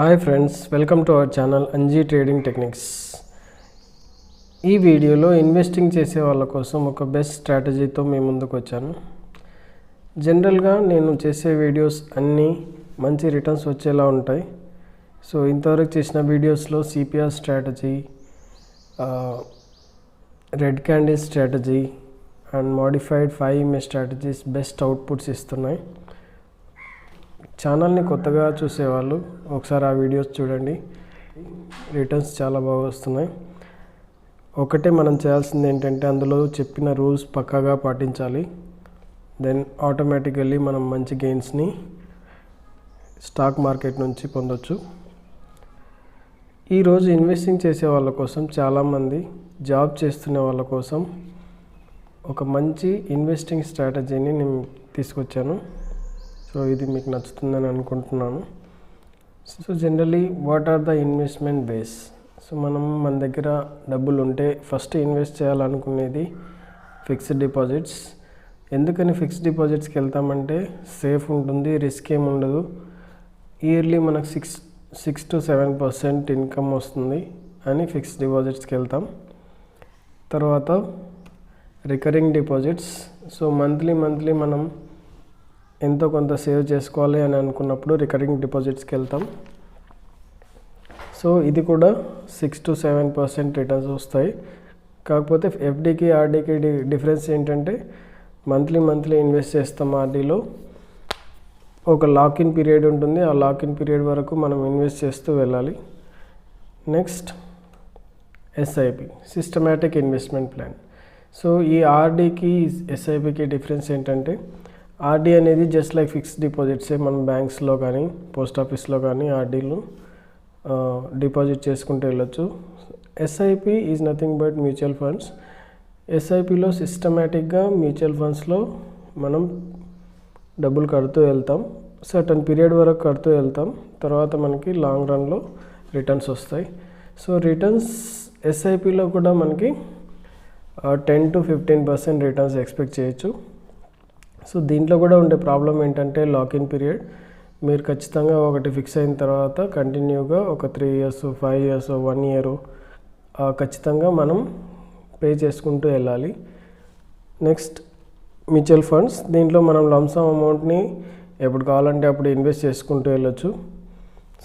Hi friends, welcome to our channel Anji trading techniques. ఈ వీడియోలో investing చేసే వాళ్ళ కోసం ఒక బెస్ట్ స్ట్రాటజీతో మీ ముందుకు వచ్చాను. జనరల్గా నేను చేసే వీడియోస్ అన్నీ మంచి రిటర్న్స్ వచ్చేలా ఉంటాయి. సో ఇంతవరకు చేసిన వీడియోస్లో CPR strategy, red candle strategy and modified 5 strategies best outputs ఇస్తున్నాయి. ఛానల్ని కొత్తగా చూసేవాళ్ళు ఒకసారి ఆ వీడియోస్ చూడండి. రిటర్న్స్ చాలా బాగా వస్తున్నాయి. ఒకటే మనం చేయాల్సింది ఏంటంటే అందులో చెప్పిన రూల్స్ పక్కాగా పాటించాలి. దెన్ ఆటోమేటికల్లీ మనం మంచి గెయిన్స్ని స్టాక్ మార్కెట్ నుంచి పొందొచ్చు. ఈరోజు ఇన్వెస్టింగ్ చేసే వాళ్ళ కోసం, చాలామంది జాబ్ చేస్తున్న వాళ్ళ కోసం ఒక మంచి ఇన్వెస్టింగ్ స్ట్రాటజీని నేను తీసుకొచ్చాను. సో ఇది మీకు నచ్చుతుందని అనుకుంటున్నాను. So generally what are the investment base? So మన దగ్గర డబ్బులు ఉంటే ఫస్ట్ ఇన్వెస్ట్ చేయాలనుకునేది ఫిక్స్డ్ డిపాజిట్స్. ఎందుకని ఫిక్స్డ్ డిపాజిట్స్కి వెళ్తామంటే సేఫ్ ఉంటుంది, రిస్క్ ఏమి ఉండదు. ఇయర్లీ మనకు 6 to 7% ఇన్కమ్ వస్తుంది అని ఫిక్స్డ్ డిపాజిట్స్కి వెళ్తాం. తర్వాత రికరింగ్ డిపాజిట్స్. సో మంత్లీ మనం ఎంతో కొంత సేవ్ చేసుకోవాలి అని అనుకున్నప్పుడు రికరింగ్ డిపాజిట్స్కి వెళ్తాం. సో ఇది కూడా 6 to 7% రిటర్న్స్ వస్తాయి. కాకపోతే ఎఫ్డీకి ఆర్డీకి డిఫరెన్స్ ఏంటంటే మంత్లీ ఇన్వెస్ట్ చేస్తాం. ఆర్డీలో ఒక లాక్-ఇన్ పీరియడ్ ఉంటుంది. ఆ లాక్-ఇన్ పీరియడ్ వరకు మనం ఇన్వెస్ట్ చేస్తూ వెళ్ళాలి. Next SIP, systematic investment plan. So ఈ ఆర్డీకి ఎస్ఐపికి డిఫరెన్స్ ఏంటంటే ఆర్డీ అనేది జస్ట్ లైక్ ఫిక్స్డ్ డిపాజిట్సే. మనం బ్యాంక్స్లో కానీ పోస్ట్ ఆఫీస్లో కానీ ఆర్డీలు డిపాజిట్ చేసుకుంటూ వెళ్ళొచ్చు. SIP is nothing but mutual funds. ఎస్ఐపిలో సిస్టమేటిక్గా మ్యూచువల్ ఫండ్స్లో మనం డబ్బులు కడుతూ వెళ్తాం. సర్టన్ పీరియడ్ వరకు కడుతూ వెళ్తాం. తర్వాత మనకి లాంగ్ రన్లో రిటర్న్స్ వస్తాయి. సో రిటర్న్స్ ఎస్ఐపిలో కూడా మనకి 10 to 15% రిటర్న్స్ ఎక్స్పెక్ట్ చేయొచ్చు. సో దీంట్లో కూడా ఉండే ప్రాబ్లం ఏంటంటే లాక్-ఇన్ పీరియడ్. మీరు ఖచ్చితంగా ఒకటి ఫిక్స్ అయిన తర్వాత కంటిన్యూగా ఒక 3 years 5 years 1 year ఖచ్చితంగా మనం పే చేసుకుంటూ వెళ్ళాలి. Next mutual funds. దీంట్లో మనం లంసమ్ అమౌంట్ని ఎప్పుడు కావాలంటే అప్పుడు ఇన్వెస్ట్ చేసుకుంటూ వెళ్ళొచ్చు.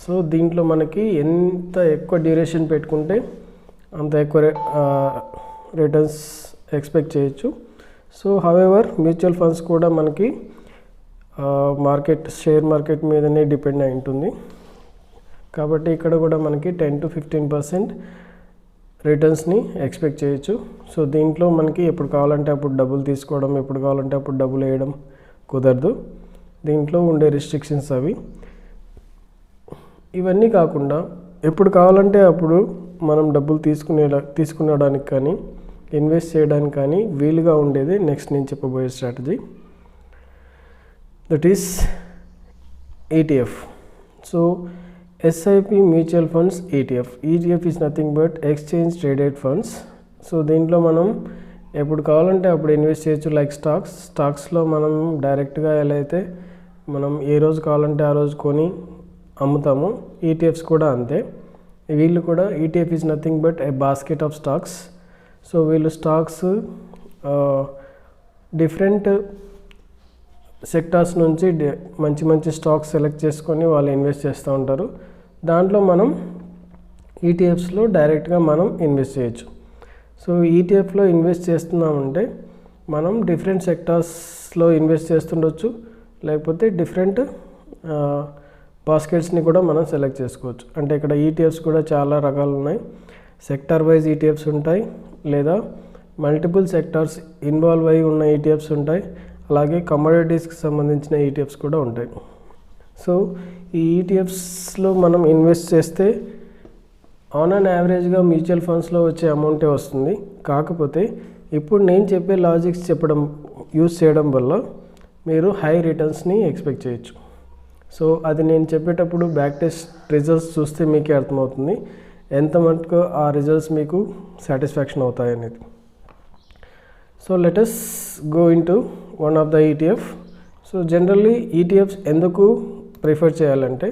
సో దీంట్లో మనకి ఎంత ఎక్కువ డ్యూరేషన్ పెట్టుకుంటే అంత ఎక్కువ రిటర్న్స్ ఎక్స్పెక్ట్ చేయొచ్చు. సో హవెవర్ మ్యూచువల్ ఫండ్స్ కూడా మనకి షేర్ మార్కెట్ మీదనే డిపెండ్ అయి ఉంటుంది. కాబట్టి ఇక్కడ కూడా మనకి 10 to 15% రిటర్న్స్ని ఎక్స్పెక్ట్ చేయొచ్చు. సో దీంట్లో మనకి ఎప్పుడు కావాలంటే అప్పుడు డబ్బులు తీసుకోవడం, ఎప్పుడు కావాలంటే అప్పుడు డబ్బులు వేయడం కుదరదు. దీంట్లో ఉండే రిస్ట్రిక్షన్స్ అవి. ఇవన్నీ కాకుండా ఎప్పుడు కావాలంటే అప్పుడు మనం డబ్బులు తీసుకునేడానికి కానీ ఇన్వెస్ట్ చేయడానికి కానీ వీలుగా ఉండేది నెక్స్ట్ నేను చెప్పబోయే strategy. That is ETF. So SIP mutual funds ETF. ETF is nothing but exchange traded funds. So దీంట్లో మనం ఎప్పుడు కావాలంటే అప్పుడు ఇన్వెస్ట్ చేయొచ్చు. లైక్ స్టాక్స్లో మనం డైరెక్ట్గా ఎలా అయితే మనం ఏ రోజు కావాలంటే ఆ రోజు కొని అమ్ముతాము, ఈటీఎఫ్స్ కూడా అంతే. వీళ్ళు కూడా ETF is nothing but A basket of stocks. So వీళ్ళు స్టాక్స్ డిఫరెంట్ సెక్టార్స్ నుంచి మంచి స్టాక్స్ సెలెక్ట్ చేసుకొని వాళ్ళు ఇన్వెస్ట్ చేస్తూ ఉంటారు. దాంట్లో మనం ఈటీఎఫ్స్లో డైరెక్ట్గా మనం ఇన్వెస్ట్ చేయొచ్చు. సో ఈటీఎఫ్లో ఇన్వెస్ట్ చేస్తున్నామంటే మనం డిఫరెంట్ సెక్టార్స్లో ఇన్వెస్ట్ చేస్తుండొచ్చు, లేకపోతే డిఫరెంట్ బాస్కెట్స్ని కూడా మనం సెలెక్ట్ చేసుకోవచ్చు. అంటే ఇక్కడ ఈటీఎఫ్స్ కూడా చాలా రకాలు ఉన్నాయి. సెక్టార్ వైజ్ ఈటీఎఫ్స్ ఉంటాయి, లేదా మల్టిపుల్ సెక్టార్స్ ఇన్వాల్వ్ అయి ఉన్న ఈటీఎఫ్స్ ఉంటాయి. అలాగే కమోడిటీస్కి సంబంధించిన ఈటీఎఫ్స్ కూడా ఉంటాయి. సో ఈ ఈటీఎఫ్స్లో మనం ఇన్వెస్ట్ చేస్తే ఆన్ అండ్ యావరేజ్గా మ్యూచువల్ ఫండ్స్లో వచ్చే అమౌంటే వస్తుంది. కాకపోతే ఇప్పుడు నేను చెప్పే లాజిక్స్ యూజ్ చేయడం వల్ల మీరు హై రిటర్న్స్ని ఎక్స్పెక్ట్ చేయొచ్చు. సో అది నేను చెప్పేటప్పుడు బ్యాక్ టెస్ట్ రిజల్ట్స్ చూస్తే మీకే అర్థమవుతుంది ఎంత మటుకు ఆ రిజల్ట్స్ మీకు సాటిస్ఫాక్షన్ అవుతాయి అనేది. So let us go into one of the ETF. So generally ETFs ఎందుకు ప్రిఫర్ చేయాలంటే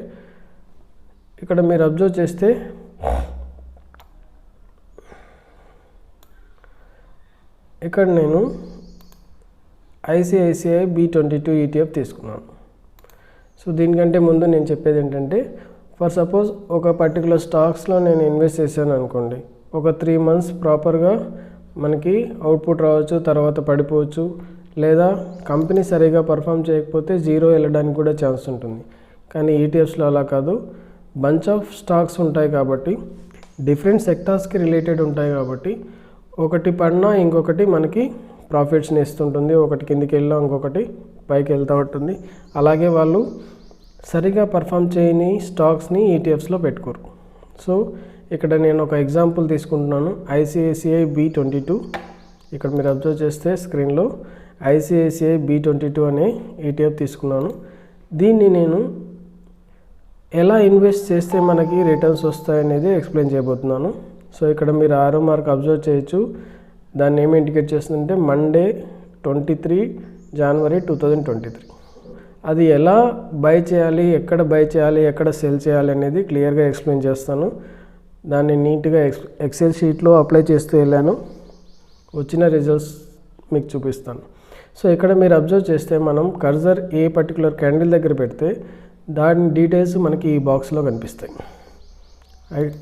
ఇక్కడ మీరు అబ్జర్వ్ చేస్తే ఇక్కడ నేను ICICI B22 ETF తీసుకున్నాను. సో దీనికంటే ముందు నేను చెప్పేది ఏంటంటే, ఫర్ సపోజ్ ఒక పర్టికులర్ స్టాక్స్లో నేను ఇన్వెస్ట్ చేశాను అనుకోండి, ఒక 3 months ప్రాపర్గా మనకి అవుట్పుట్ రావచ్చు, తర్వాత పడిపోవచ్చు, లేదా కంపెనీ సరిగా పర్ఫామ్ చేయకపోతే జీరో వెళ్ళడానికి కూడా ఛాన్స్ ఉంటుంది. కానీ ETFస్లో అలా కాదు, బంచ్ ఆఫ్ స్టాక్స్ ఉంటాయి కాబట్టి, డిఫరెంట్ సెక్టార్స్కి రిలేటెడ్ ఉంటాయి కాబట్టి, ఒకటి పడినా ఇంకొకటి మనకి ప్రాఫిట్స్ని ఇస్తుంటుంది, ఒకటి కిందికి వెళ్ళా ఇంకొకటి పైకి వెళ్తూ ఉంటుంది. అలాగే వాళ్ళు సరిగా పర్ఫామ్ చేయని స్టాక్స్ని ETFస్లో పెట్టుకోరు. సో ఇక్కడ నేను ఒక ఎగ్జాంపుల్ తీసుకుంటున్నాను, ICICI B22. ఇక్కడ మీరు అబ్జర్వ్ చేస్తే స్క్రీన్లో ICICI B22 అనే ETF తీసుకున్నాను. దీన్ని నేను ఎలా ఇన్వెస్ట్ చేస్తే మనకి రిటర్న్స్ వస్తాయనేది ఎక్స్ప్లెయిన్ చేయబోతున్నాను. సో ఇక్కడ మీరు ఆరో మార్క్ అబ్జర్వ్ చేయొచ్చు, దాన్ని ఏమి ఇండికేట్ చేస్తుందంటే Monday 23 January 2023. అది ఎలా బై చేయాలి, ఎక్కడ బై చేయాలి, ఎక్కడ సెల్ చేయాలి అనేది క్లియర్గా ఎక్స్ప్లెయిన్ చేస్తాను. దాన్ని నీట్గా ఎక్సెల్ షీట్లో అప్లై చేస్తూ వెళ్ళాను, వచ్చిన రిజల్ట్స్ మీకు చూపిస్తాను. సో ఇక్కడ మీరు అబ్జర్వ్ చేస్తే మనం కర్సర్ ఏ పర్టికులర్ క్యాండిల్ దగ్గర పెడితే దాని డీటెయిల్స్ మనకి ఈ బాక్స్లో కనిపిస్తాయి.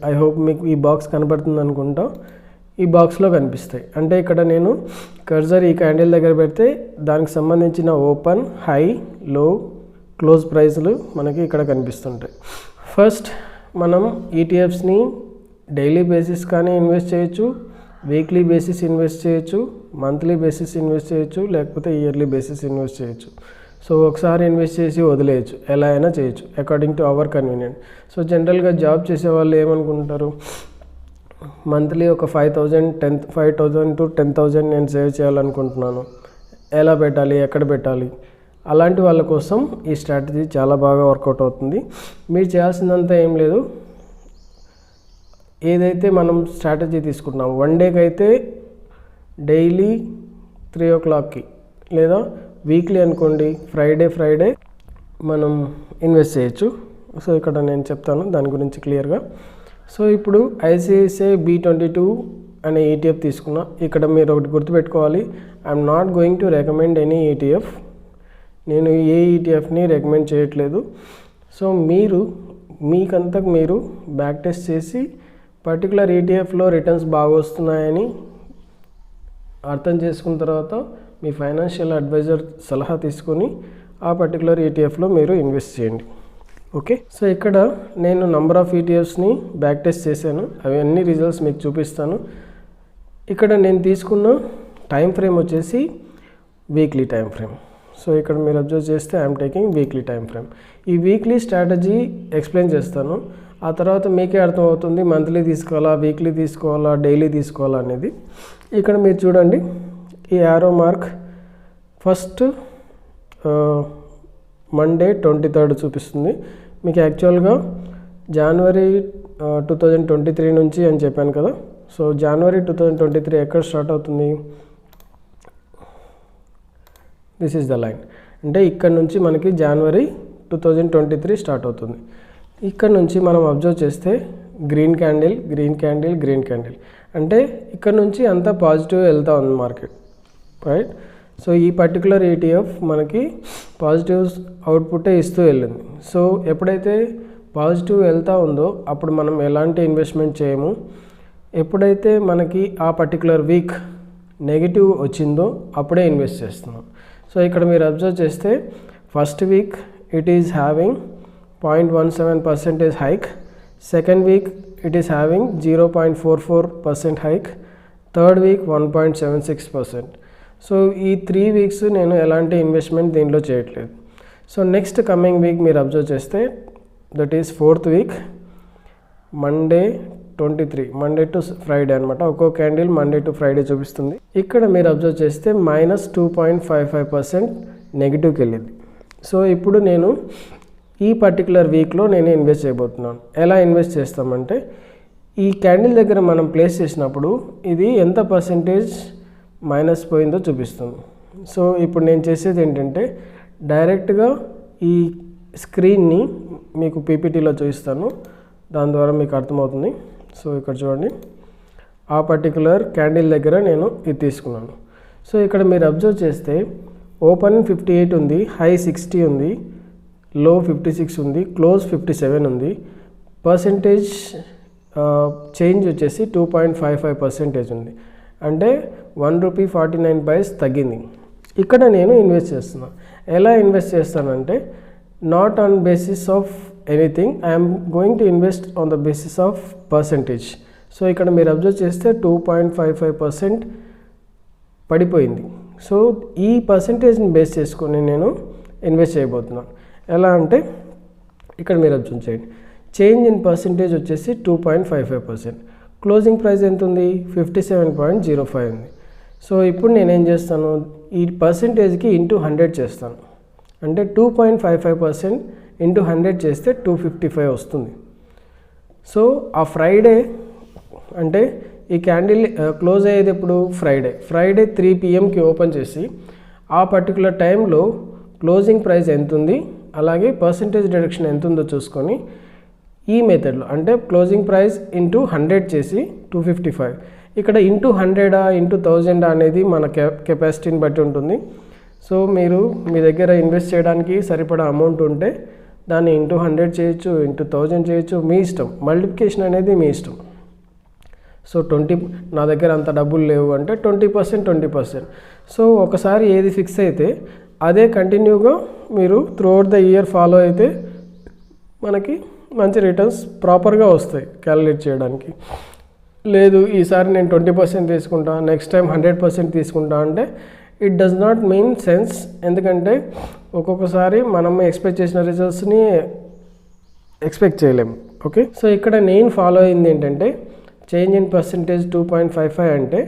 ఐ హోప్ మీకు ఈ బాక్స్ కనబడుతుంది అనుకుంటా. ఈ బాక్స్లో కనిపిస్తాయి. అంటే ఇక్కడ నేను కర్సర్ ఈ క్యాండిల్ దగ్గర పెడితే దానికి సంబంధించిన ఓపెన్, హై, లో, క్లోజ్ ప్రైస్లు మనకి ఇక్కడ కనిపిస్తుంటాయి. ఫస్ట్ మనం ETFస్ని డైలీ బేసిస్ కానీ ఇన్వెస్ట్ చేయొచ్చు, వీక్లీ బేసిస్ ఇన్వెస్ట్ చేయొచ్చు, మంత్లీ బేసిస్ ఇన్వెస్ట్ చేయొచ్చు, లేకపోతే ఇయర్లీ బేసిస్ ఇన్వెస్ట్ చేయొచ్చు. సో ఒకసారి ఇన్వెస్ట్ చేసి వదిలేయచ్చు, ఎలా అయినా చేయొచ్చు according to our convenient. So జనరల్గా జాబ్ చేసే వాళ్ళు ఏమనుకుంటారు, మంత్లీ ఒక 5,000 to 10,000 నేను సేవ్ చేయాలనుకుంటున్నాను, ఎలా పెట్టాలి, ఎక్కడ పెట్టాలి, అలాంటి వాళ్ళ కోసం ఈ స్ట్రాటజీ చాలా బాగా వర్కౌట్ అవుతుంది. మీరు చేయాల్సిందంతా ఏం లేదు, ఏదైతే మనం స్ట్రాటజీ తీసుకుంటున్నాం, 1 డేకి అయితే డైలీ 3 o'clockకి, లేదా వీక్లీ అనుకోండి ఫ్రైడే మనం ఇన్వెస్ట్ చేయొచ్చు. సో ఇక్కడ నేను చెప్తాను దాని గురించి క్లియర్గా. సో ఇప్పుడు ICICI B22 అనే ETF తీసుకున్నా. ఇక్కడ మీరు ఒకటి గుర్తుపెట్టుకోవాలి, I'm not going to recommend any ETF. నేను ఏ ETFని రికమెండ్ చేయట్లేదు. సో మీకంతకు మీరు బ్యాక్ టెస్ట్ చేసి పర్టికులర్ ETFలో రిటర్న్స్ బాగా వస్తున్నాయని అర్థం చేసుకున్న తర్వాత మీ ఫైనాన్షియల్ అడ్వైజర్ సలహా తీసుకొని ఆ పర్టికులర్ ETFలో మీరు ఇన్వెస్ట్ చేయండి. ఓకే, సో ఇక్కడ నేను నంబర్ ఆఫ్ ETFస్ని బ్యాక్ టెస్ట్ చేశాను, అవి అన్ని రిజల్ట్స్ మీకు చూపిస్తాను. ఇక్కడ నేను తీసుకున్న టైం ఫ్రేమ్ వచ్చేసి వీక్లీ టైం ఫ్రేమ్. సో ఇక్కడ మీరు అబ్జర్వ్ చేస్తే I'm taking weekly time frame. ఈ వీక్లీ స్ట్రాటజీ ఎక్స్ప్లెయిన్ చేస్తాను, ఆ తర్వాత మీకే అర్థమవుతుంది మంత్లీ తీసుకోవాలా, వీక్లీ తీసుకోవాలా, డైలీ తీసుకోవాలా అనేది. ఇక్కడ మీరు చూడండి, ఈ arrow mark first Monday 23rd చూపిస్తుంది. మీకు యాక్చువల్గా January 2023 నుంచి అని చెప్పాను కదా. సో January 2023 ఎక్కడ స్టార్ట్ అవుతుంది, దిస్ ఈజ్ ద లైన్. అంటే ఇక్కడ నుంచి మనకి January 2023 స్టార్ట్ అవుతుంది. ఇక్కడ నుంచి మనం అబ్జర్వ్ చేస్తే గ్రీన్ క్యాండిల్, అంటే ఇక్కడ నుంచి అంతా పాజిటివ్ వెళ్తూ ఉంది మార్కెట్, రైట్. సో ఈ పర్టికులర్ ETF మనకి పాజిటివ్ అవుట్పుటే ఇస్తూ వెళ్ళింది. సో ఎప్పుడైతే పాజిటివ్ వెళ్తూ ఉందో అప్పుడు మనం ఎలాంటి ఇన్వెస్ట్మెంట్ చేయము. ఎప్పుడైతే మనకి ఆ పర్టికులర్ వీక్ నెగిటివ్ వచ్చిందో అప్పుడే ఇన్వెస్ట్ చేస్తున్నాం. సో ఇక్కడ మీరు అబ్జర్వ్ చేస్తే first week it is having 0.17% hike, second week it is having 0.44% hike, third week 1.76%. So ఈ 3 weeks నేను ఎలాంటి ఇన్వెస్ట్మెంట్ దీంట్లో చేయట్లేదు. సో నెక్స్ట్ కమింగ్ వీక్ మీరు అబ్జర్వ్ చేస్తే that is 4th week, Monday 23, Monday to Friday అనమాట. ఒక్కో క్యాండిల్ Monday to Friday చూపిస్తుంది. ఇక్కడ మీరు అబ్జర్వ్ చేస్తే -2.55% నెగిటివ్కి వెళ్ళింది. సో ఇప్పుడు నేను ఈ పర్టికులర్ వీక్లో నేను ఇన్వెస్ట్ చేయబోతున్నాను. ఎలా ఇన్వెస్ట్ చేస్తామంటే ఈ క్యాండిల్ దగ్గర మనం ప్లేస్ చేసినప్పుడు ఇది ఎంత పర్సెంటేజ్ మైనస్ పోయిందో చూపిస్తుంది. సో ఇప్పుడు నేను చేసేది ఏంటంటే డైరెక్ట్గా ఈ స్క్రీన్ని మీకు పీపీటీలో చూపిస్తాను. దాని ద్వారా మీకు అర్థమవుతుంది. సో ఇక్కడ చూడండి, ఆ పర్టికులర్ క్యాండిల్ దగ్గర నేను ఇది తీసుకున్నాను. సో ఇక్కడ మీరు అబ్జర్వ్ చేస్తే ఓపెన్ 58 ఉంది, హై 60 ఉంది, లో 56 ఉంది, క్లోజ్ 57 ఉంది. పర్సెంటేజ్ చేంజ్ వచ్చేసి 2.55% ఉంది. అంటే ₹1.49 తగ్గింది. ఇక్కడ నేను ఇన్వెస్ట్ చేస్తున్నాను. ఎలా ఇన్వెస్ట్ చేస్తానంటే not on basis of anything, I'm going to invest on the basis of percentage. So ఇక్కడ మీరు అబ్జర్వ్ చేస్తే 2.55% పడిపోయింది. సో ఈ పర్సెంటేజ్ని బేస్ చేసుకొని నేను ఇన్వెస్ట్ చేయబోతున్నాను. ఎలా అంటే ఇక్కడ మీరు అబ్జర్వ్ చేయండి, చేంజ్ ఇన్ పర్సెంటేజ్ వచ్చేసి 2.55%. క్లోజింగ్ ప్రైస్ ఎంత ఉంది? 57.05 ఉంది. సో ఇప్పుడు నేనేం చేస్తాను, ఈ పర్సెంటేజ్కి ఇంటూ 100 చేస్తాను. అంటే 2.55% ఇంటూ 100 చేస్తే 255 వస్తుంది. సో ఆ ఫ్రైడే అంటే ఈ క్యాండిల్ క్లోజ్ అయ్యేది ఎప్పుడు? ఫ్రైడే 3 PM ఓపెన్ చేసి ఆ పర్టికులర్ టైంలో క్లోజింగ్ ప్రైస్ ఎంత ఉంది, అలాగే పర్సెంటేజ్ డిడక్షన్ ఎంత ఉందో చూసుకొని ఈ మెథడ్లో అంటే క్లోజింగ్ ప్రైస్ ఇంటూ 100 చేసి 255. ఇక్కడ ఇంటూ 100 ఇంటూ 1000 అనేది మన కెపాసిటీని బట్టి ఉంటుంది. సో మీరు మీ దగ్గర ఇన్వెస్ట్ చేయడానికి సరిపడా అమౌంట్ ఉంటే దాన్ని ఇంటూ 100 చేయొచ్చు, ఇంటూ 1000 చేయొచ్చు, మీ ఇష్టం. మల్టిప్లికేషన్ అనేది మీ ఇష్టం. సో 20 నా దగ్గర అంత డబ్బులు లేవు అంటే 20%. సో ఒకసారి ఏది ఫిక్స్ అయితే అదే కంటిన్యూగా మీరు త్రూఅవుట్ ద ఇయర్ ఫాలో అయితే మనకి మంచి రిటర్న్స్ ప్రాపర్గా వస్తాయి క్యాలిక్యులేట్ చేయడానికి. లేదు ఈసారి నేను 20% తీసుకుంటా, నెక్స్ట్ టైం 100% తీసుకుంటా అంటే it does not mean sense. ఎందుకంటే ఒక్కొక్కసారి మనం ఎక్స్పెక్ట్ చేసిన రిజల్ట్స్ని ఎక్స్పెక్ట్ చేయలేము. ఓకే, సో ఇక్కడ నేను ఫాలో అయింది ఏంటంటే చేంజ్ ఇన్ పర్సెంటేజ్ 2.55 అంటే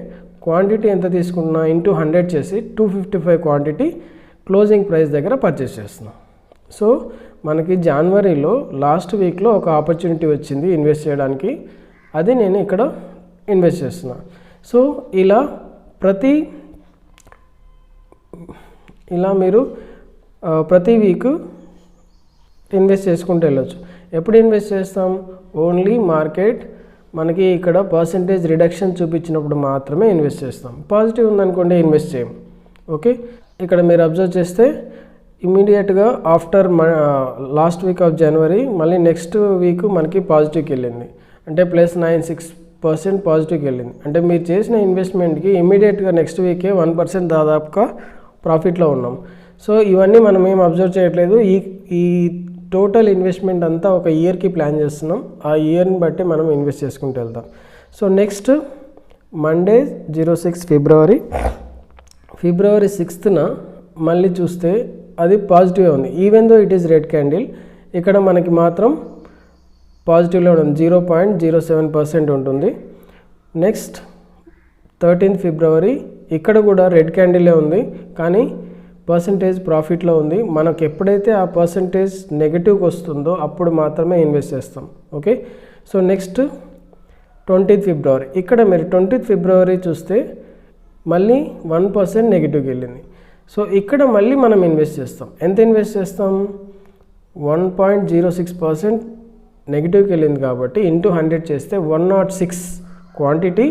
క్వాంటిటీ ఎంత తీసుకున్నా ఇంటూ 100 చేసి 255 క్వాంటిటీ క్లోజింగ్ ప్రైస్ దగ్గర పర్చేస్ చేస్తున్నాం. సో మనకి జనవరిలో లాస్ట్ వీక్లో ఒక ఆపర్చునిటీ వచ్చింది ఇన్వెస్ట్ చేయడానికి, అది నేను ఇక్కడ ఇన్వెస్ట్ చేస్తున్నాను. సో ఇలా మీరు ప్రతి వీక్ ఇన్వెస్ట్ చేసుకుంటూ వెళ్ళొచ్చు. ఎప్పుడు ఇన్వెస్ట్ చేస్తాం? ఓన్లీ మార్కెట్ మనకి ఇక్కడ పర్సెంటేజ్ రిడక్షన్ చూపించినప్పుడు మాత్రమే ఇన్వెస్ట్ చేస్తాం. పాజిటివ్ ఉందనుకోండి ఇన్వెస్ట్ చేయం. ఓకే, ఇక్కడ మీరు అబ్జర్వ్ చేస్తే ఇమీడియట్గా after last week of January మళ్ళీ నెక్స్ట్ వీక్ మనకి పాజిటివ్కి వెళ్ళింది. అంటే +96% పాజిటివ్కి వెళ్ళింది. అంటే మీరు చేసిన ఇన్వెస్ట్మెంట్కి ఇమీడియట్గా నెక్స్ట్ వీకే 1% దాదాపుగా ప్రాఫిట్లో ఉన్నాం. సో ఇవన్నీ మనం ఏం అబ్జర్వ్ చేయట్లేదు. ఈ టోటల్ ఇన్వెస్ట్మెంట్ అంతా ఒక ఇయర్కి ప్లాన్ చేస్తున్నాం. ఆ ఇయర్ని బట్టి మనం ఇన్వెస్ట్ చేసుకుంటూ వెళ్తాం. సో నెక్స్ట్ మండే 06 ఫిబ్రవరి 6న మళ్ళీ చూస్తే అది పాజిటివ్ ఉంది. Even though it is red candle, ఇక్కడ మనకి మాత్రం పాజిటివ్లో ఉంటుంది, 0.07% ఉంటుంది. నెక్స్ట్ 13 ఫిబ్రవరి ఇక్కడ కూడా రెడ్ క్యాండిలే ఉంది, కానీ పర్సంటేజ్ ప్రాఫిట్లో ఉంది. మనకు ఎప్పుడైతే ఆ పర్సంటేజ్ నెగిటివ్కి వస్తుందో అప్పుడు మాత్రమే ఇన్వెస్ట్ చేస్తాం. ఓకే, సో నెక్స్ట్ 20 ఫిబ్రవరి, ఇక్కడ మీరు 20 ఫిబ్రవరి చూస్తే మళ్ళీ 1% నెగిటివ్కి వెళ్ళింది. సో ఇక్కడ మళ్ళీ మనం ఇన్వెస్ట్ చేస్తాం. ఎంత ఇన్వెస్ట్ చేస్తాం? 1.06% నెగిటివ్కి వెళ్ళింది కాబట్టి ఇంటూ 100 చేస్తే 106 క్వాంటిటీ,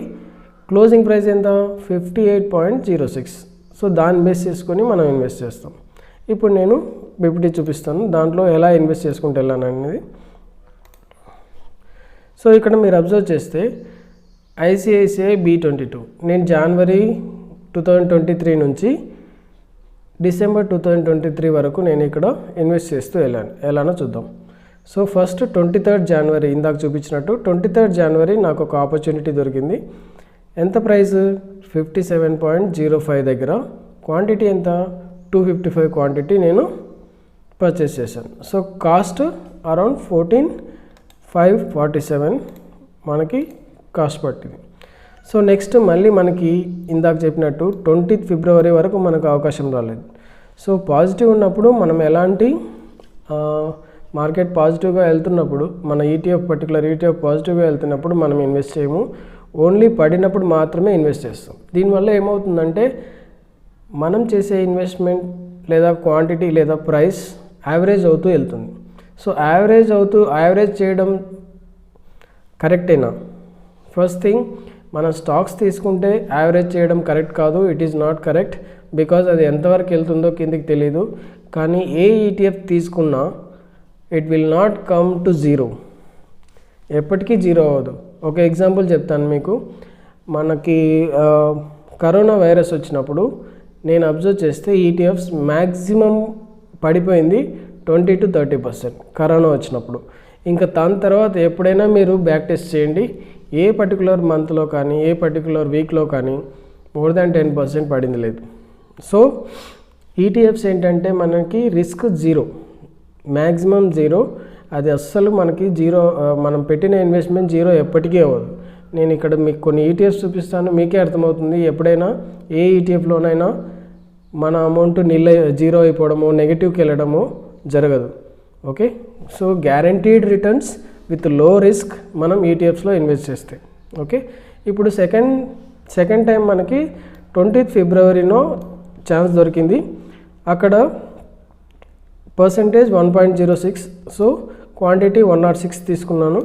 క్లోజింగ్ ప్రైస్ ఎంత? 58.06. సో దాన్ని బేస్ చేసుకొని మనం ఇన్వెస్ట్ చేస్తాం. ఇప్పుడు నేను పిపిటి చూపిస్తాను, దాంట్లో ఎలా ఇన్వెస్ట్ చేసుకుంటూ వెళ్ళాను అనేది. సో ఇక్కడ మీరు అబ్జర్వ్ చేస్తే ICICI B22 నేను జనవరి 2023 నుంచి డిసెంబర్ 2023 వరకు నేను ఇక్కడ ఇన్వెస్ట్ చేస్తూ వెళ్ళాను. ఎలానో చూద్దాం. సో ఫస్ట్ 23rd జనవరి ఇందాక చూపించినట్టు 23rd జనవరి నాకు ఒక ఆపర్చునిటీ దొరికింది. ఎంత ప్రైస్? 57.05 దగ్గర. క్వాంటిటీ ఎంత? 255 క్వాంటిటీ నేను పర్చేస్ చేశాను. సో కాస్ట్ అరౌండ్ 14,547 మనకి కాస్ట్ పట్టింది. సో నెక్స్ట్ మళ్ళీ మనకి ఇందాక చెప్పినట్టు 20 ఫిబ్రవరి వరకు మనకు అవకాశం రాలేదు. సో పాజిటివ్ ఉన్నప్పుడు మనం ఎలాంటి మార్కెట్ పాజిటివ్గా వెళ్తున్నప్పుడు మన పర్టికులర్ ETF పాజిటివ్గా వెళ్తున్నప్పుడు మనం ఇన్వెస్ట్ చేయము. ఓన్లీ పడినప్పుడు మాత్రమే ఇన్వెస్ట్ చేస్తాం. దీనివల్ల ఏమవుతుందంటే మనం చేసే ఇన్వెస్ట్మెంట్ లేదా క్వాంటిటీ లేదా ప్రైస్ యావరేజ్ అవుతూ వెళ్తుంది. సో యావరేజ్ చేయడం కరెక్టేనా? ఫస్ట్ థింగ్, మనం స్టాక్స్ తీసుకుంటే యావరేజ్ చేయడం కరెక్ట్ కాదు, it is not correct. Because అది ఎంతవరకు వెళ్తుందో కిందికి తెలీదు. కానీ ఏ ETF తీసుకున్నా it will not come to zero, ఎప్పటికీ జీరో అవ్వదు. ఒక ఎగ్జాంపుల్ చెప్తాను మీకు. మనకి కరోనా వైరస్ వచ్చినప్పుడు నేను అబ్జర్వ్ చేస్తే ETFs మ్యాక్సిమం పడిపోయింది 20 to 30% కరోనా వచ్చినప్పుడు. ఇంకా దాని తర్వాత ఎప్పుడైనా మీరు బ్యాక్ టెస్ట్ చేయండి, ఏ పర్టికులర్ మంత్లో కానీ ఏ పర్టికులర్ వీక్లో కానీ మోర్ దాన్ 10% పడింది లేదు. సో ETFs ఏంటంటే మనకి రిస్క్ జీరో, మ్యాక్సిమం జీరో. అది అస్సలు మనకి జీరో, మనం పెట్టిన ఇన్వెస్ట్మెంట్ జీరో ఎప్పటికీ అవ్వదు. నేను ఇక్కడ మీకు కొన్ని ETFs చూపిస్తాను, మీకే అర్థమవుతుంది. ఎప్పుడైనా ఏ ETFలోనైనా మన అమౌంట్ జీరో అయిపోవడము, నెగిటివ్కి వెళ్ళడము జరగదు. Okay, so guaranteed returns with లో రిస్క్ మనం ETFsలో ఇన్వెస్ట్ చేస్తే. ఓకే, ఇప్పుడు సెకండ్ టైం మనకి 20th ఫిబ్రవరిలో ఛాన్స్ దొరికింది. అక్కడ పర్సెంటేజ్ 1.06, సో క్వాంటిటీ 106 తీసుకున్నాను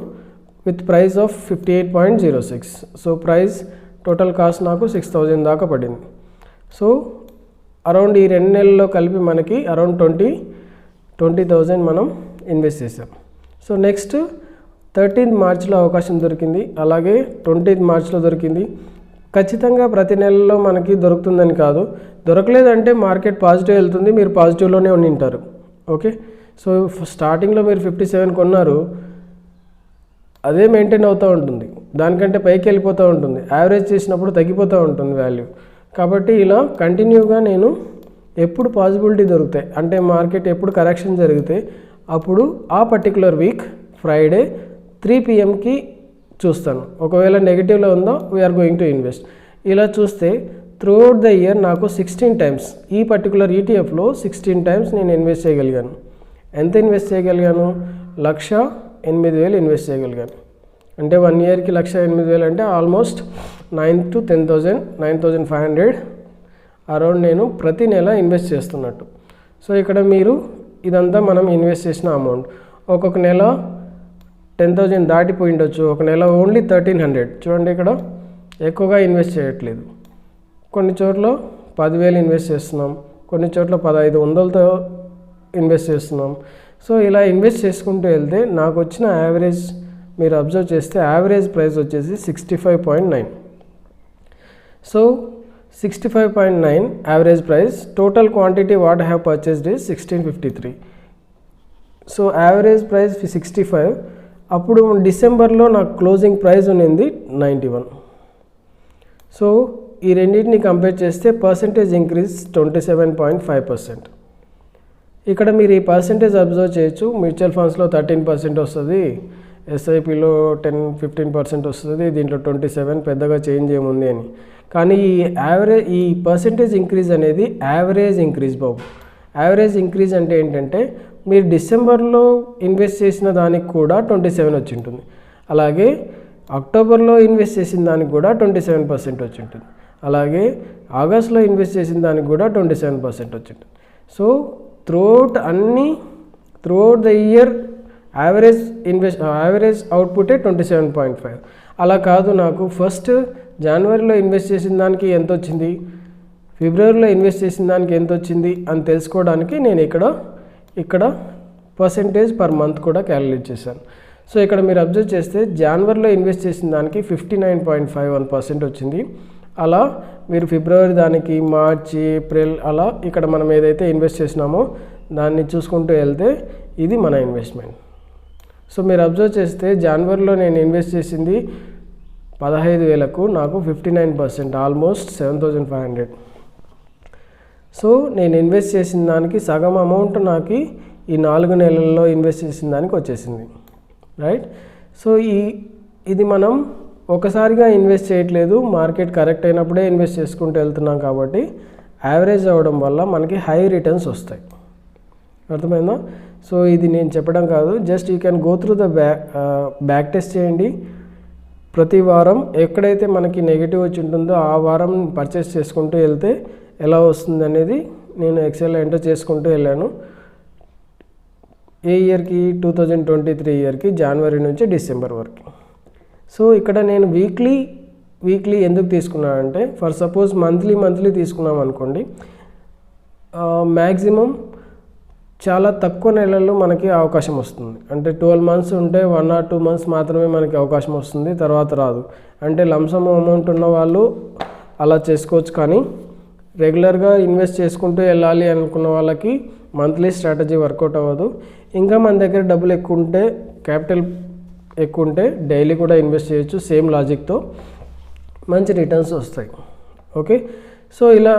with price of 58.06. So price total cost నాకు 6,000 దాకా పడింది. సో అరౌండ్ ఈ 2 నెలల్లో కలిపి మనకి అరౌండ్ 20,000 మనం ఇన్వెస్ట్ చేసాం. సో నెక్స్ట్ 13th మార్చ్లో అవకాశం దొరికింది, అలాగే 20th మార్చ్లో దొరికింది. ఖచ్చితంగా ప్రతి నెలలో మనకి దొరుకుతుందని కాదు, దొరకలేదంటే మార్కెట్ పాజిటివ్ వెళ్తుంది, మీరు పాజిటివ్లోనే ఉంటారు. ఓకే, సో స్టార్టింగ్లో మీరు 57 కొన్నారు, అదే మెయింటైన్ అవుతూ ఉంటుంది, దానికంటే పైకి వెళ్ళిపోతూ ఉంటుంది. యావరేజ్ చేసినప్పుడు తగ్గిపోతూ ఉంటుంది వాల్యూ. కాబట్టి ఇలా కంటిన్యూగా నేను ఎప్పుడు పాసిబిలిటీ దొరుకుతాయి అంటే మార్కెట్ ఎప్పుడు కరెక్షన్ జరిగితే అప్పుడు ఆ పర్టికులర్ వీక్ ఫ్రైడే 3 PMకి చూస్తాను. ఒకవేళ నెగిటివ్లో ఉందో వీఆర్ గోయింగ్ టు ఇన్వెస్ట్. ఇలా చూస్తే త్రూఅవుట్ ద ఇయర్ నాకు 16 times ఈ పర్టికులర్ ETFలో 16 times నేను ఇన్వెస్ట్ చేయగలిగాను. ఎంత ఇన్వెస్ట్ చేయగలిగాను? 1,08,000 ఇన్వెస్ట్ చేయగలిగాను. అంటే 1 yearకి 1,08,000 అంటే ఆల్మోస్ట్ 9,000 to 10,000, 9,500 అరౌండ్ నేను ప్రతి నెల ఇన్వెస్ట్ చేస్తున్నట్టు. సో ఇక్కడ మీరు ఇదంతా మనం ఇన్వెస్ట్ చేసిన అమౌంట్. ఒక్కొక్క నెల 10,000 దాటిపోయి ఉండొచ్చు, ఒక నెల ఓన్లీ 1,300. చూడండి, ఇక్కడ ఎక్కువగా ఇన్వెస్ట్ చేయట్లేదు. కొన్ని చోట్ల 10,000 ఇన్వెస్ట్ చేస్తున్నాం, కొన్ని చోట్ల 1,500తో ఇన్వెస్ట్ చేస్తున్నాం. సో ఇలా ఇన్వెస్ట్ చేసుకుంటూ వెళ్తే నాకు వచ్చిన యావరేజ్ మీరు అబ్జర్వ్ చేస్తే యావరేజ్ ప్రైస్ వచ్చేసి 65.9. So 65.9 average price. Total quantity what I have purchased is 1653. So average price 65. అప్పుడు డిసెంబర్లో నాకు క్లోజింగ్ ప్రైస్ ఉన్నింది 91. సో ఈ రెండింటిని కంపేర్ చేస్తే పర్సెంటేజ్ ఇంక్రీజ్ 27.5%. ఇక్కడ మీరు ఈ పర్సెంటేజ్ అబ్జర్వ్ చేయొచ్చు. మ్యూచువల్ ఫండ్స్లో 13% వస్తుంది, SIPలో 10-15% వస్తుంది, దీంట్లో 27, పెద్దగా చేంజ్ ఏముంది అని. కానీ ఈ పర్సెంటేజ్ ఇంక్రీజ్ అనేది యావరేజ్ ఇంక్రీజ్ బాబు. యావరేజ్ ఇంక్రీజ్ అంటే ఏంటంటే మీరు డిసెంబర్లో ఇన్వెస్ట్ చేసిన దానికి కూడా 27 వచ్చి ఉంటుంది, అలాగే అక్టోబర్లో ఇన్వెస్ట్ చేసిన దానికి కూడా 27% వచ్చి ఉంటుంది, అలాగే ఆగస్ట్లో ఇన్వెస్ట్ చేసిన దానికి కూడా 27% వచ్చి ఉంటుంది. So throughout the year average అవుట్పుటే 27.5. అలా కాదు, నాకు ఫస్ట్ జనవరిలో ఇన్వెస్ట్ చేసిన దానికి ఎంత వచ్చింది, ఫిబ్రవరిలో ఇన్వెస్ట్ చేసిన దానికి ఎంత వచ్చింది అని తెలుసుకోవడానికి నేను ఇక్కడ పర్సెంటేజ్ పర్ మంత్ కూడా క్యాలిక్యులేట్ చేశాను. సో ఇక్కడ మీరు అబ్జర్వ్ చేస్తే జనవరిలో ఇన్వెస్ట్ చేసిన దానికి 59.51% వచ్చింది. అలా మీరు ఫిబ్రవరి దానికి, మార్చి, ఏప్రిల్ అలా ఇక్కడ మనం ఏదైతే ఇన్వెస్ట్ చేసినామో దాన్ని చూసుకుంటూ వెళ్తే ఇది మన ఇన్వెస్ట్మెంట్. సో మీరు అబ్జర్వ్ చేస్తే జనవరిలో నేను ఇన్వెస్ట్ చేసింది 15,000కు నాకు 59%, ఆల్మోస్ట్ 7,500. సో నేను ఇన్వెస్ట్ చేసిన దానికి సగం అమౌంట్ నాకు ఈ 4 నెలల్లో ఇన్వెస్ట్ చేసిన దానికి వచ్చేసింది, రైట్. సో ఇది మనం ఒకసారిగా ఇన్వెస్ట్ చేయట్లేదు, మార్కెట్ కరెక్ట్ అయినప్పుడే ఇన్వెస్ట్ చేసుకుంటూ వెళ్తున్నాం కాబట్టి యావరేజ్ అవ్వడం వల్ల మనకి హై రిటర్న్స్ వస్తాయి. అర్థమైందా? సో ఇది నేను చెప్పడం కాదు, just you can go through the back test చేయండి. ప్రతి వారం ఎక్కడైతే మనకి నెగిటివ్ వచ్చి ఉంటుందో ఆ వారం పర్చేస్ చేసుకుంటూ వెళ్తే ఎలా వస్తుంది అనేది నేను ఎక్సెల్లో ఎంటర్ చేసుకుంటూ వెళ్ళాను. ఏ ఇయర్కి? 2023 ఇయర్కి, జనవరి నుంచి డిసెంబర్ వరకు. సో ఇక్కడ నేను వీక్లీ ఎందుకు తీసుకున్నానంటే, ఫర్ సపోజ్ మంత్లీ తీసుకున్నాం అనుకోండి, మ్యాక్సిమం చాలా తక్కువ నెలల్లో మనకి అవకాశం వస్తుంది. అంటే 12 months ఉంటే 1 or 2 months మాత్రమే మనకి అవకాశం వస్తుంది, తర్వాత రాదు. అంటే లంసమ్ అమౌంట్ ఉన్న వాళ్ళు అలా చేసుకోవచ్చు, కానీ రెగ్యులర్గా ఇన్వెస్ట్ చేసుకుంటూ వెళ్ళాలి అనుకున్న వాళ్ళకి మంత్లీ స్ట్రాటజీ వర్కౌట్ అవ్వదు. ఇంకా మన దగ్గర డబ్బులు ఎక్కువ ఉంటే, క్యాపిటల్ ఎక్కువ ఉంటే డైలీ కూడా ఇన్వెస్ట్ చేయొచ్చు. సేమ్ లాజిక్తో మంచి రిటర్న్స్ వస్తాయి. ఓకే, సో ఇలా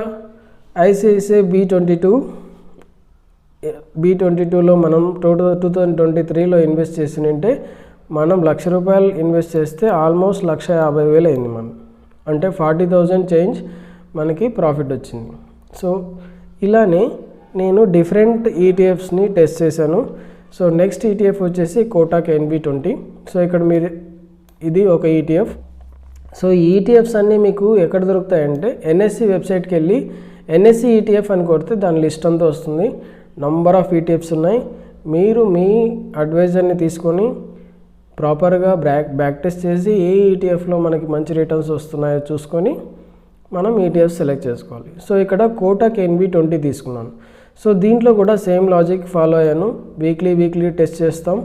ఐసిఐసిఐ B22లో మనం 2023లో ఇన్వెస్ట్ చేసినంటే మనం ₹1,00,000 ఇన్వెస్ట్ చేస్తే ఆల్మోస్ట్ 1,50,000 అయింది మనం. అంటే 40,000 చేంజ్ మనకి ప్రాఫిట్ వచ్చింది. సో ఇలానే నేను డిఫరెంట్ ఈటీఎఫ్స్ని టెస్ట్ చేశాను. సో నెక్స్ట్ ఈటీఎఫ్ వచ్చేసి కోటాక్ NB20. సో ఇక్కడ మీరు ఇది ఒక ఈటీఎఫ్. సో ఈ ఈటీఎఫ్స్ అన్నీ మీకు ఎక్కడ దొరుకుతాయంటే NSE వెబ్సైట్కి వెళ్ళి NSE ETF అని కొడితే దాని లిస్ట్ అంతా వస్తుంది. నంబర్ ఆఫ్ ఈటీఎఫ్స్ ఉన్నాయి. మీరు మీ అడ్వైజర్ని తీసుకొని ప్రాపర్గా బ్యాక్ టెస్ట్ చేసి ఏ ఈటీఎఫ్లో మనకి మంచి రిటర్న్స్ వస్తున్నాయో చూసుకొని మనం ఈటీఎఫ్ సెలెక్ట్ చేసుకోవాలి. సో ఇక్కడ కోటాక్ NB20 తీసుకున్నాను. సో దీంట్లో కూడా సేమ్ లాజిక్ ఫాలో అయ్యాను. వీక్లీ టెస్ట్ చేస్తాం.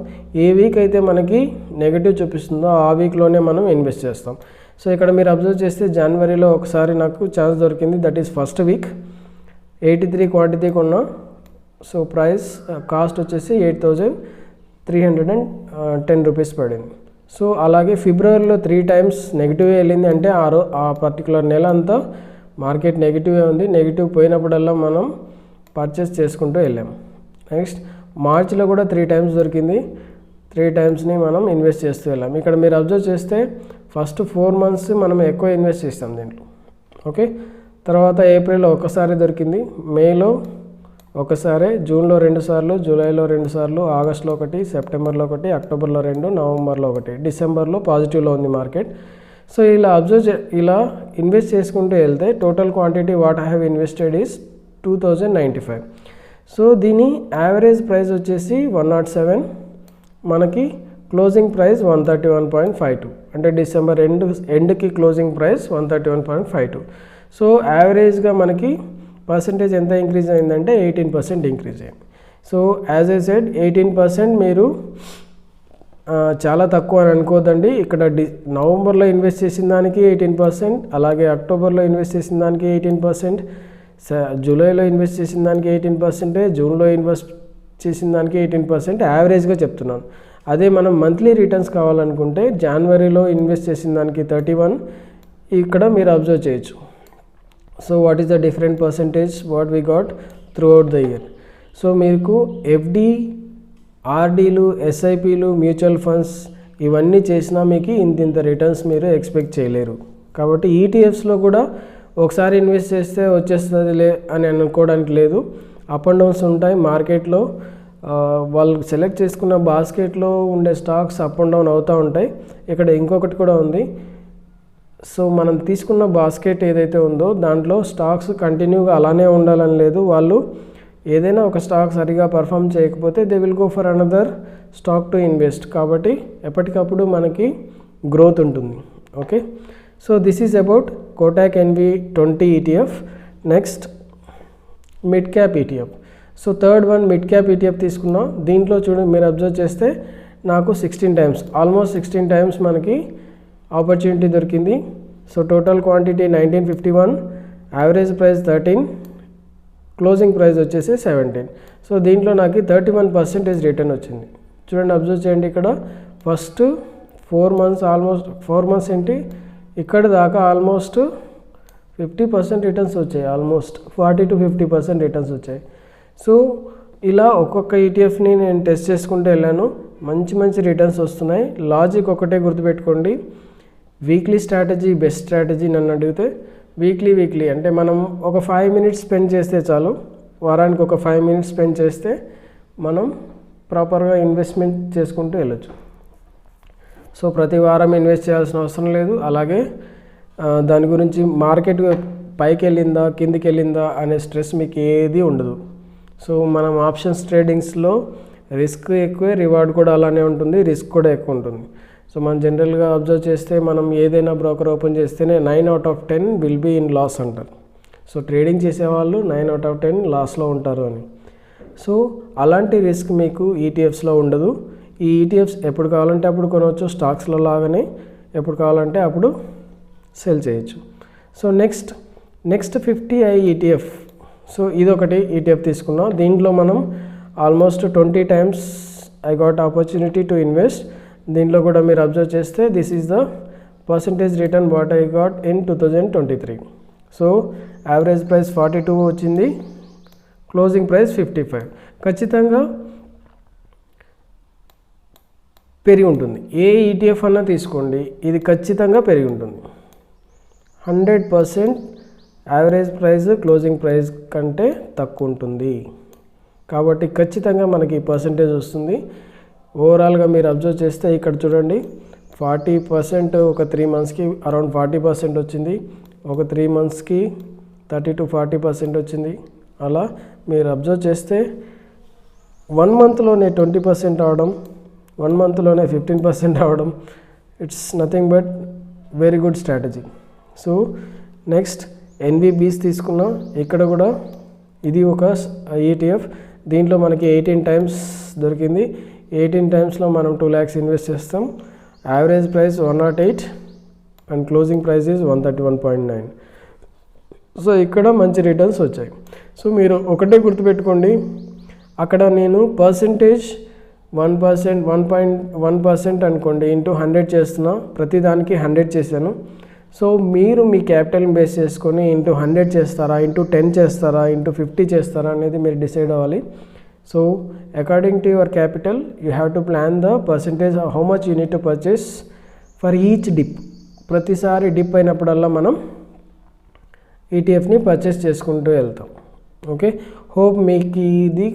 ఏ వీక్ అయితే మనకి నెగిటివ్ చూపిస్తుందో ఆ వీక్లోనే మనం ఇన్వెస్ట్ చేస్తాం. సో ఇక్కడ మీరు అబ్జర్వ్ చేస్తే జనవరిలో ఒకసారి నాకు ఛాన్స్ దొరికింది. That is first week 83 quantity కొన్నా. సో ప్రైస్ కాస్ట్ వచ్చేసి 8,310 రూపీస్ పడింది. సో అలాగే ఫిబ్రవరిలో 3 times నెగిటివ్ వెళ్ళింది. అంటే ఆ పర్టికులర్ నెల అంతా మార్కెట్ నెగిటివే ఉంది. నెగిటివ్ పోయినప్పుడల్లా మనం పర్చేస్ చేసుకుంటూ వెళ్ళాం. నెక్స్ట్ మార్చిలో కూడా 3 times దొరికింది. 3 timesని మనం ఇన్వెస్ట్ చేస్తూ వెళ్ళాం. ఇక్కడ మీరు అబ్జర్వ్ చేస్తే ఫస్ట్ 4 months మనం ఎక్కువ ఇన్వెస్ట్ చేస్తాం దీంట్లో. ఓకే, తర్వాత ఏప్రిల్లో ఒకసారి దొరికింది, మేలో ఒకసారి, జూన్లో 2 సార్లు, జూలైలో 2 సార్లు, ఆగస్టులో 1, సెప్టెంబర్లో 1, అక్టోబర్లో 2, నవంబర్లో 1, డిసెంబర్లో పాజిటివ్లో ఉంది మార్కెట్. సో ఇలా ఇలా ఇన్వెస్ట్ చేసుకుంటూ వెళ్తే total quantity what I have invested is 2,095. So దీని యావరేజ్ ప్రైస్ వచ్చేసి 107, మనకి క్లోజింగ్ ప్రైస్ 131.52. అంటే డిసెంబర్ ఎండ్కి క్లోజింగ్ ప్రైస్ 131.52. సో యావరేజ్గా మనకి పర్సంటేజ్ ఎంత ఇంక్రీజ్ అయిందంటే 18% ఇంక్రీజ్ అయింది. సో యాజ్ ఐ సెడ్ 18% మీరు చాలా తక్కువ అని అనుకోదండి. ఇక్కడ నవంబర్లో ఇన్వెస్ట్ చేసిన దానికి 18%, అలాగే అక్టోబర్లో ఇన్వెస్ట్ చేసిన దానికి 18%, జూలైలో ఇన్వెస్ట్ చేసిన దానికి 18%, జూన్లో ఇన్వెస్ట్ చేసిన దానికి 18%, యావరేజ్గా చెప్తున్నాను. అదే మనం మంత్లీ రిటర్న్స్ కావాలనుకుంటే జనవరిలో ఇన్వెస్ట్ చేసిన దానికి 31, ఇక్కడ మీరు అబ్జర్వ్ చేయొచ్చు. So what is the different percentage what we got through out the year. So మీకు ఎఫ్డి, ఆర్డీలు, ఎస్ఐపిలు, మ్యూచువల్ ఫండ్స్ ఇవన్నీ చేసినా మీకు ఇంత రిటర్న్స్ మీరు ఎక్స్పెక్ట్ చేయలేరు. కాబట్టి ఈటీఎఫ్స్లో కూడా ఒకసారి ఇన్వెస్ట్ చేస్తే వచ్చేస్తుంది అని అనుకోవడానికి లేదు. అప్ అండ్ డౌన్స్ ఉంటాయి మార్కెట్లో. వాళ్ళు సెలెక్ట్ చేసుకున్న బాస్కెట్లో ఉండే స్టాక్స్ అప్ అండ్ డౌన్ అవుతూ ఉంటాయి. ఇక్కడ ఇంకొకటి కూడా ఉంది. సో మనం తీసుకున్న బాస్కెట్ ఏదైతే ఉందో దాంట్లో స్టాక్స్ కంటిన్యూగా అలానే ఉండాలని లేదు. వాళ్ళు ఏదైనా ఒక స్టాక్ సరిగా పర్ఫామ్ చేయకపోతే they will go for another stock to invest. కాబట్టి ఎప్పటికప్పుడు మనకి గ్రోత్ ఉంటుంది. Okay, so this is about Kotak NB20 ETF. Next mid cap ETF. So third one mid cap ETF తీసుకున్నాం. దీంట్లో చూడండి, మీరు అబ్జర్వ్ చేస్తే నాకు 16 times, ఆల్మోస్ట్ 16 times మనకి ఆపర్చునిటీ దొరికింది. So total quantity 1951, average price 13, closing price వచ్చేసి 17. సో దీంట్లో నాకు 31% రిటర్న్ వచ్చింది. చూడండి, అబ్జర్వ్ చేయండి. ఇక్కడ ఫస్ట్ 4 months, ఆల్మోస్ట్ 4 months ఏంటి, ఇక్కడ దాకా ఆల్మోస్ట్ 50% రిటర్న్స్ వచ్చాయి. ఆల్మోస్ట్ 40 to 50% రిటర్న్స్ వచ్చాయి. సో ఇలా ఒక్కొక్క ఈటీఎఫ్ని నేను టెస్ట్ చేసుకుంటూ వెళ్ళాను. మంచి రిటర్న్స్ వస్తున్నాయి. లాజిక్ ఒకటే గుర్తుపెట్టుకోండి, వీక్లీ స్ట్రాటజీ బెస్ట్ స్ట్రాటజీ నన్ను అడిగితే. వీక్లీ అంటే మనం ఒక 5 minutes స్పెండ్ చేస్తే చాలు. వారానికి ఒక 5 minutes స్పెండ్ చేస్తే మనం ప్రాపర్గా ఇన్వెస్ట్మెంట్ చేసుకుంటూ వెళ్ళొచ్చు. సో ప్రతి వారం ఇన్వెస్ట్ చేయాల్సిన అవసరం లేదు. అలాగే దాని గురించి మార్కెట్ పైకి వెళ్ళిందా కిందికి వెళ్ళిందా అనే స్ట్రెస్ మీకు ఏది ఉండదు. సో మనం ఆప్షన్స్ ట్రేడింగ్స్లో రిస్క్ ఎక్కువే, రివార్డ్ కూడా అలానే ఉంటుంది, రిస్క్ కూడా ఎక్కువ ఉంటుంది. సో మనం జనరల్గా అబ్జర్వ్ చేస్తే మనం ఏదైనా బ్రోకర్ ఓపెన్ చేస్తేనే 9 out of 10 will be in loss అంటారు. సో ట్రేడింగ్ చేసేవాళ్ళు 9 out of 10 లాస్లో ఉంటారు అని. సో అలాంటి రిస్క్ మీకు ఈటీఎఫ్స్లో ఉండదు. ఈ ఈటీఎఫ్స్ ఎప్పుడు కావాలంటే అప్పుడు కొనవచ్చు, స్టాక్స్లో లాగానే ఎప్పుడు కావాలంటే అప్పుడు సెల్ చేయొచ్చు. So next 50i ETF. So ఇదొకటి ఈటీఎఫ్ తీసుకున్నాం. దీంట్లో మనం almost 20 times I got opportunity to invest. దీంట్లో కూడా మీరు అబ్జర్వ్ చేస్తే this is the percentage return what I got in 2023. So average price 42 వచ్చింది, క్లోజింగ్ ప్రైస్ 55. ఖచ్చితంగా పెరిగి ఉంటుంది. ఏ ఈటీఎఫ్ అన్నా తీసుకోండి, ఇది ఖచ్చితంగా పెరిగి ఉంటుంది. 100% యావరేజ్ ప్రైస్ క్లోజింగ్ ప్రైస్ కంటే తక్కువ ఉంటుంది. కాబట్టి ఖచ్చితంగా మనకి పర్సంటేజ్ వస్తుంది. ఓవరాల్గా మీరు అబ్జర్వ్ చేస్తే ఇక్కడ చూడండి 40% ఒక 3 monthsకి అరౌండ్ 40% వచ్చింది, ఒక 3 monthsకి 30 to 40% వచ్చింది. అలా మీరు అబ్జర్వ్ చేస్తే 1 monthలోనే 20% అవడం, 1 monthలోనే 15% అవడం, it's nothing but very good strategy. So next ఎన్విబీస్ తీసుకున్నాం. ఇక్కడ కూడా ఇది ఒక ఈటీఎఫ్. దీంట్లో మనకి 18 times దొరికింది. 18 timesలో మనం 2 lakhs ఇన్వెస్ట్ చేస్తాం. Average price 108 and closing price is 131.9. So ఇక్కడ మంచి రిటర్న్స్ వచ్చాయి. సో మీరు ఒకటే గుర్తుపెట్టుకోండి, అక్కడ నేను పర్సంటేజ్ 1%, 1.1% అనుకోండి, ఇంటూ 100 చేస్తున్నా. ప్రతిదానికి 100 చేశాను. సో మీరు మీ క్యాపిటల్ని బేస్ చేసుకొని ఇంటూ 100 చేస్తారా, ఇంటూ 10 చేస్తారా, ఇంటూ 50 చేస్తారా అనేది మీరు డిసైడ్ అవ్వాలి. So according to your capital you have to plan the percentage how much you need to purchase for each dip. ప్రతిసారి డిప్ అయినప్పుడల్లా మనం ఈటీఎఫ్ని పర్చేస్ చేసుకుంటూ వెళ్తాం. ఓకే, హోప్ మీకు ఇది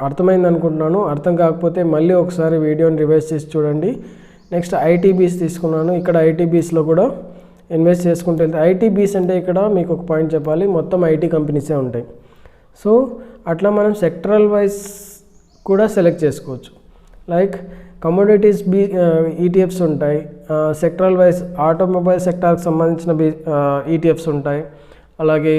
అర్థమైంది అనుకుంటున్నాను. అర్థం కాకపోతే మళ్ళీ ఒకసారి వీడియోని రివైజ్ చేసి చూడండి. నెక్స్ట్ ఐటీబీస్ తీసుకున్నాను. ఇక్కడ ఐటీబీస్లో కూడా ఇన్వెస్ట్ చేసుకుంటూ వెళ్తే, ఐటీబీస్ అంటే ఇక్కడ మీకు ఒక పాయింట్ చెప్పాలి, మొత్తం ఐటీ కంపెనీసే ఉంటాయి. సో అట్లా మనం సెక్టరల్ వైజ్ కూడా సెలెక్ట్ చేసుకోవచ్చు. లైక్ కమోడిటీస్ ఈటీఎఫ్స్ ఉంటాయి, సెక్టరల్ వైజ్ ఆటోమొబైల్ సెక్టార్కి సంబంధించిన ఈటీఎఫ్స్ ఉంటాయి, అలాగే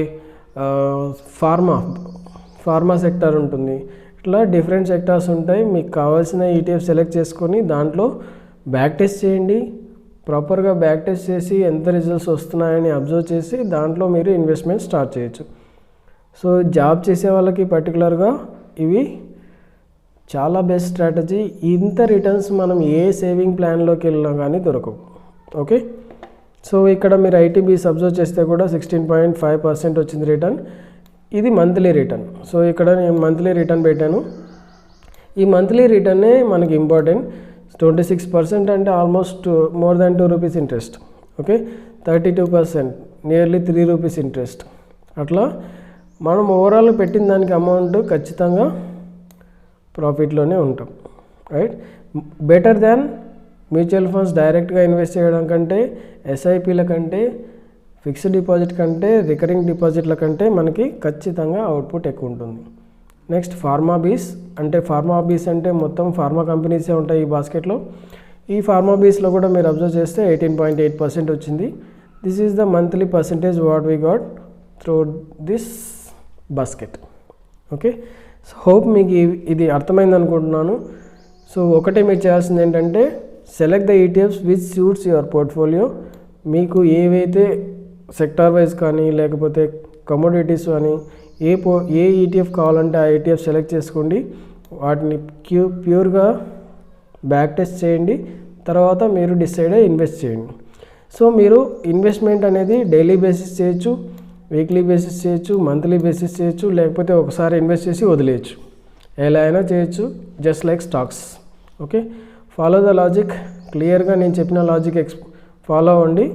ఫార్మా సెక్టార్ ఉంటుంది. ఇట్లా డిఫరెంట్ సెక్టార్స్ ఉంటాయి. మీకు కావాల్సిన ఈటీఎఫ్ సెలెక్ట్ చేసుకొని దాంట్లో బ్యాక్ టెస్ట్ చేయండి. ప్రాపర్గా బ్యాక్ టెస్ట్ చేసి ఎంత రిజల్ట్స్ వస్తున్నాయని అబ్జర్వ్ చేసి దాంట్లో మీరు ఇన్వెస్ట్మెంట్ స్టార్ట్ చేయొచ్చు. సో జాబ్ చేసే వాళ్ళకి పర్టికులర్గా ఇవి చాలా బెస్ట్ స్ట్రాటజీ. ఇంత రిటర్న్స్ మనం ఏ సేవింగ్ ప్లాన్లోకి వెళ్ళినా కానీ దొరకవు. ఓకే, సో ఇక్కడ మీరు ఐటీబీస్ అబ్జర్వ్ చేస్తే కూడా 16.5% వచ్చింది రిటర్న్. ఇది మంత్లీ రిటర్న్. సో ఇక్కడ నేను మంత్లీ రిటర్న్ పెట్టాను. ఈ మంత్లీ రిటర్నే మనకి ఇంపార్టెంట్. 26% అంటే almost more than 2 rupees interest. Okay, 32% nearly 3 rupees interest. అట్లా మనం ఓవరాల్ పెట్టిన దానికి అమౌంట్ ఖచ్చితంగా ప్రాఫిట్లోనే ఉంటాం. Right, better than mutual funds డైరెక్ట్గా ఇన్వెస్ట్ చేయడం కంటే, ఎస్ఐపీల కంటే, ఫిక్స్డ్ డిపాజిట్ కంటే, రికరింగ్ డిపాజిట్ల కంటే మనకి ఖచ్చితంగా అవుట్పుట్ ఎక్కువ ఉంటుంది. నెక్స్ట్ ఫార్మా బీస్ అంటే మొత్తం ఫార్మా కంపెనీసే ఉంటాయి ఈ బాస్కెట్లో. ఈ ఫార్మా బీస్లో కూడా మీరు అబ్జర్వ్ చేస్తే 18.8% వచ్చింది. This is the monthly percentage what we got through this basket. Okay, so hope మీకు ఇది అర్థమైంది అనుకుంటున్నాను. సో ఒకటే మీరు చేయాల్సింది ఏంటంటే select the ETFs which suits your portfolio. మీకు ఏవైతే సెక్టార్ వైజ్ కానీ లేకపోతే కమోడిటీస్ కానీ ఏ ఈటీఎఫ్ కావాలంటే ఆ ఈటీఎఫ్ సెలెక్ట్ చేసుకోండి. వాటిని ప్యూర్గా బ్యాక్ టెస్ట్ చేయండి. తర్వాత మీరు డిసైడ్ అయ్యి ఇన్వెస్ట్ చేయండి. సో మీరు ఇన్వెస్ట్మెంట్ అనేది డైలీ బేసిస్ చేయొచ్చు, వీక్లీ బేసిస్ చేయొచ్చు, మంత్లీ బేసిస్ చేయొచ్చు, లేకపోతే ఒకసారి ఇన్వెస్ట్ చేసి వదిలేయచ్చు. ఎలా అయినా చేయొచ్చు, just like stocks. Okay, follow the logic. క్లియర్గా నేను చెప్పిన లాజిక్ ఫాలో అవ్వండి.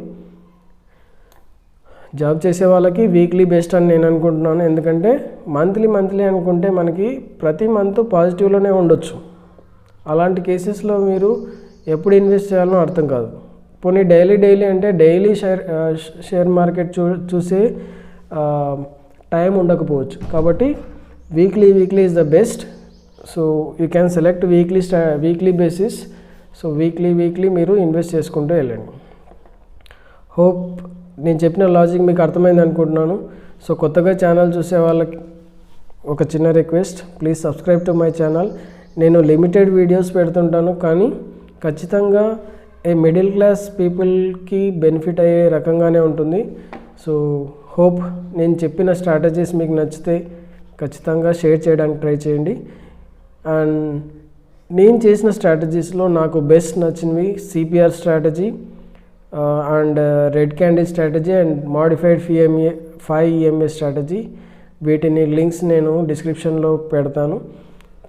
జాబ్ చేసే వాళ్ళకి వీక్లీ బెస్ట్ అని నేను అనుకుంటున్నాను. ఎందుకంటే మంత్లీ అనుకుంటే మనకి ప్రతి మంత్ పాజిటివ్లోనే ఉండొచ్చు. అలాంటి కేసెస్లో మీరు ఎప్పుడు ఇన్వెస్ట్ చేయాలో అర్థం కాదు. పోనీ డైలీ అంటే డైలీ షేర్ మార్కెట్ చూసే టైం ఉండకపోవచ్చు. కాబట్టి weekly is the best. So you can select weekly basis. So weekly మీరు ఇన్వెస్ట్ చేసుకుంటూ వెళ్ళండి. హోప్ నేను చెప్పిన లాజిక్ మీకు అర్థమైంది అనుకుంటున్నాను. సో కొత్తగా ఛానల్ చూసే వాళ్ళకి ఒక చిన్న request, please subscribe to my channel. నేను లిమిటెడ్ వీడియోస్ పెడుతుంటాను, కానీ ఖచ్చితంగా ఏ మిడిల్ క్లాస్ పీపుల్కి బెనిఫిట్ అయ్యే రకంగానే ఉంటుంది. సో హోప్ నేను చెప్పిన స్ట్రాటజీస్ మీకు నచ్చితే ఖచ్చితంగా షేర్ చేయడానికి ట్రై చేయండి. అండ్ నేను చేసిన స్ట్రాటజీస్లో నాకు బెస్ట్ నచ్చినవి CPR strategy and red candle strategy and modified 5 EMA strategy. వీటిని లింక్స్ నేను డిస్క్రిప్షన్లో పెడతాను,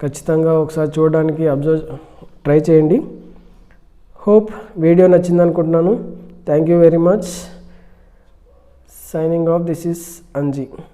ఖచ్చితంగా ఒకసారి చూడడానికి ట్రై చేయండి. హోప్ వీడియో నచ్చింది అనుకుంటున్నాను. Thank you very much. Signing off, this is Anji.